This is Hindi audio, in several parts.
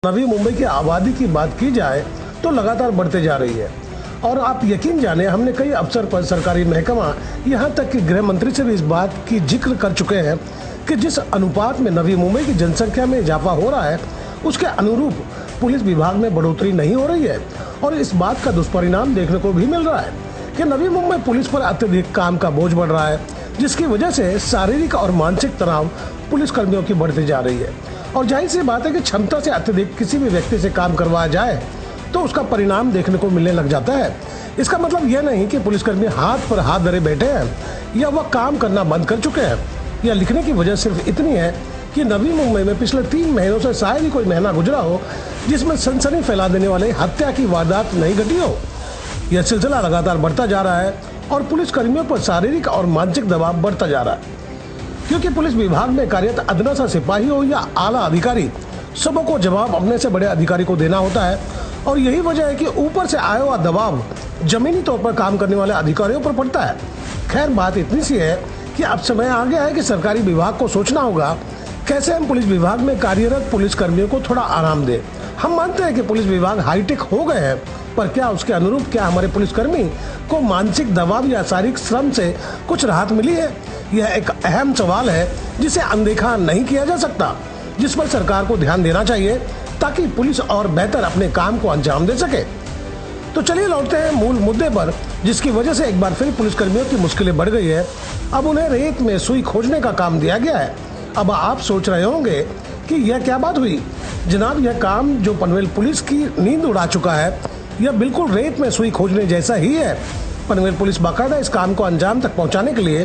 नवी मुंबई की आबादी की बात की जाए तो लगातार बढ़ते जा रही है और आप यकीन जाने हमने कई अवसर पर सरकारी महकमा यहाँ तक कि गृह मंत्री से भी इस बात की जिक्र कर चुके हैं कि जिस अनुपात में नवी मुंबई की जनसंख्या में इजाफा हो रहा है उसके अनुरूप पुलिस विभाग में बढ़ोतरी नहीं हो रही है और इस बात का दुष्परिणाम देखने को भी मिल रहा है कि नवी मुंबई पुलिस पर अत्यधिक काम का बोझ बढ़ रहा है, जिसकी वजह से शारीरिक और मानसिक तनाव पुलिस कर्मियों की बढ़ती जा रही है। और जाहिर सी बात है कि क्षमता से अत्यधिक किसी भी व्यक्ति से काम करवाया जाए तो उसका परिणाम देखने को मिलने लग जाता है। इसका मतलब यह नहीं कि पुलिसकर्मी हाथ पर हाथ धरे बैठे हैं या वह काम करना बंद कर चुके हैं। यह लिखने की वजह सिर्फ इतनी है कि नवी मुंबई में पिछले 3 महीनों से शायद ही कोई महीना गुजरा हो जिसमें सनसनी फैला देने वाले हत्या की वारदात नहीं घटी हो। यह सिलसिला लगातार बढ़ता जा रहा है और पुलिस कर्मियों पर शारीरिक और मानसिक दबाव बढ़ता जा रहा है, क्योंकि पुलिस विभाग में कार्यरत अदना सा सिपाही हो या आला अधिकारी, सबों को जवाब अपने से बड़े अधिकारी को देना होता है। और यही वजह है कि ऊपर से आया हुआ दबाव जमीनी तौर पर काम करने वाले अधिकारियों पर पड़ता है। खैर, बात इतनी सी है कि अब समय आ गया है कि सरकारी विभाग को सोचना होगा कैसे हम पुलिस विभाग में कार्यरत पुलिस कर्मियों को थोड़ा आराम दें। हम मानते हैं कि पुलिस विभाग हाईटेक हो गए हैं, पर क्या उसके अनुरूप क्या हमारे पुलिसकर्मी को मानसिक दबाव या शारीरिक श्रम से कुछ राहत मिली है? यह एक अहम सवाल है जिसे अनदेखा नहीं किया जा सकता, जिस पर सरकार को ध्यान देना चाहिए ताकि पुलिस और बेहतर अपने काम को अंजाम दे सके। तो चलिए लौटते हैं मूल मुद्दे पर, जिसकी वजह से एक बार फिर पुलिसकर्मियों की मुश्किलें बढ़ गई है। अब उन्हें रेत में सुई खोजने का काम दिया गया है। अब आप सोच रहे होंगे कि यह क्या बात हुई जनाब, यह काम जो पनवेल पुलिस की नींद उड़ा चुका है यह बिल्कुल रेत में सुई खोजने जैसा ही है। पनवेल पुलिस बाकायदा इस काम को अंजाम तक पहुंचाने के लिए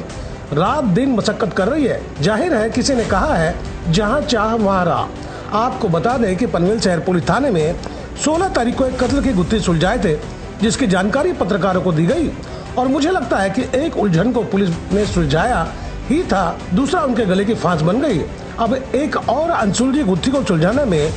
रात दिन मशक्कत कर रही है। जाहिर है किसी ने कहा है जहां चाह वहां राह। आपको बता दें कि पनवेल शहर पुलिस थाने में 16 तारीख को एक कत्ल की गुत्थी सुलझाए थे, जिसकी जानकारी पत्रकारों को दी गई। और मुझे लगता है कि एक उलझन को पुलिस ने सुलझाया ही था, दूसरा उनके गले की फांस बन गई। अब एक और अनसुलझी गुत्थी को सुलझाने में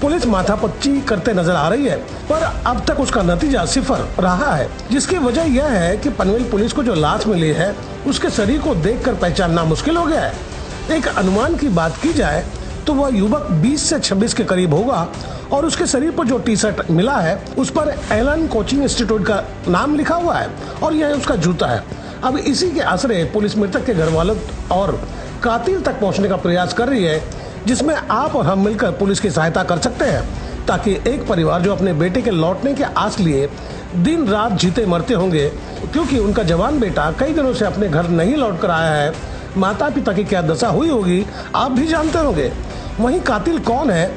पुलिस माथापच्ची करते नजर आ रही है, पर अब तक उसका नतीजा सिफर रहा है, जिसकी वजह यह है कि पनवेल पुलिस को जो लाश मिली है उसके शरीर को देखकर पहचानना मुश्किल हो गया है। एक अनुमान की बात की जाए तो वह युवक 20 से 26 के करीब होगा और उसके शरीर पर जो टी-शर्ट मिला है उस पर एलन कोचिंग इंस्टीट्यूट का नाम लिखा हुआ है और यह उसका जूता है। अब इसी के आसरे पुलिस मृतक के घर वालों और कातिल तक पहुंचने का प्रयास कर रही है, जिसमें आप और हम मिलकर पुलिस की सहायता कर सकते हैं, ताकि एक परिवार जो अपने बेटे के लौटने के आस लिए दिन रात जीते मरते होंगे, क्योंकि उनका जवान बेटा कई दिनों से अपने घर नहीं लौट कर आया है, माता पिता की क्या दशा हुई होगी आप भी जानते होंगे। वहीं कातिल कौन है,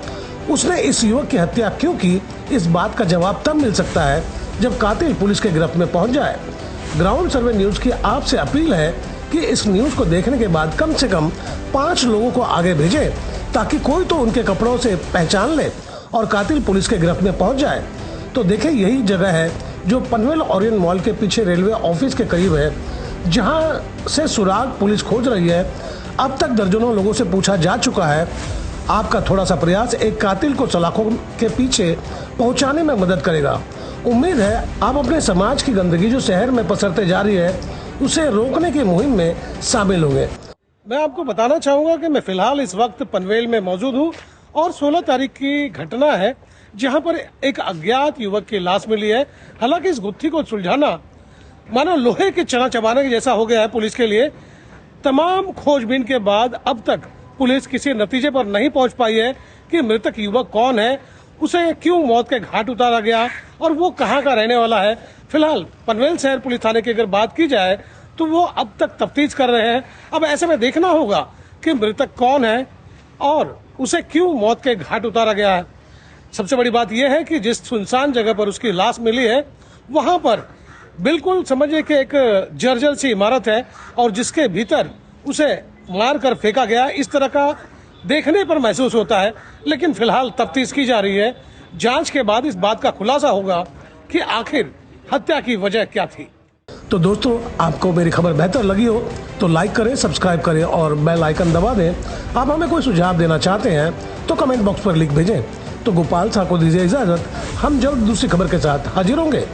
उसने इस युवक की हत्या क्यों की, इस बात का जवाब तब मिल सकता है जब कातिल पुलिस के गिरफ्त में पहुंच जाए। ग्राउंड सर्वे न्यूज की आपसे अपील है कि इस न्यूज को देखने के बाद कम से कम 5 लोगों को आगे भेजें, ताकि कोई तो उनके कपड़ों से पहचान ले और कातिल पुलिस के गिरफ्त में पहुंच जाए। तो देखें, यही जगह है जो पनवेल ओरियन मॉल के पीछे रेलवे ऑफिस के करीब है, जहां से सुराग पुलिस खोज रही है। अब तक दर्जनों लोगों से पूछा जा चुका है। आपका थोड़ा सा प्रयास एक कातिल को सलाखों के पीछे पहुंचाने में मदद करेगा। उम्मीद है आप अपने समाज की गंदगी जो शहर में पसरते जा रही है उसे रोकने की मुहिम में शामिल होंगे। मैं आपको बताना चाहूँगा कि मैं फिलहाल इस वक्त पनवेल में मौजूद हूँ और 16 तारीख की घटना है, जहाँ पर एक अज्ञात युवक की लाश मिली है। हालांकि इस गुत्थी को सुलझाना मानो लोहे के चना चबाने के जैसा हो गया है पुलिस के लिए। तमाम खोजबीन के बाद अब तक पुलिस किसी नतीजे पर नहीं पहुंच पाई है कि मृतक युवक कौन है, उसे क्यों मौत के घाट उतारा गया और वो कहाँ का रहने वाला है। फिलहाल पनवेल शहर पुलिस थाने की अगर बात की जाए तो वो अब तक तफ्तीश कर रहे हैं। अब ऐसे में देखना होगा कि मृतक कौन है और उसे क्यों मौत के घाट उतारा गया है। सबसे बड़ी बात यह है कि जिस सुनसान जगह पर उसकी लाश मिली है वहां पर बिल्कुल समझिए कि एक जर्जर सी इमारत है और जिसके भीतर उसे मार कर फेंका गया, इस तरह का देखने पर महसूस होता है। लेकिन फिलहाल तफ्तीश की जा रही है। जांच के बाद इस बात का खुलासा होगा कि आखिर हत्या की वजह क्या थी। तो दोस्तों, आपको मेरी खबर बेहतर लगी हो तो लाइक करें, सब्सक्राइब करें और बेल आइकन दबा दें। आप हमें कोई सुझाव देना चाहते हैं तो कमेंट बॉक्स पर लिख भेजें। तो गोपाल साहब को दीजिए इजाजत। हम जल्द दूसरी खबर के साथ हाजिर होंगे।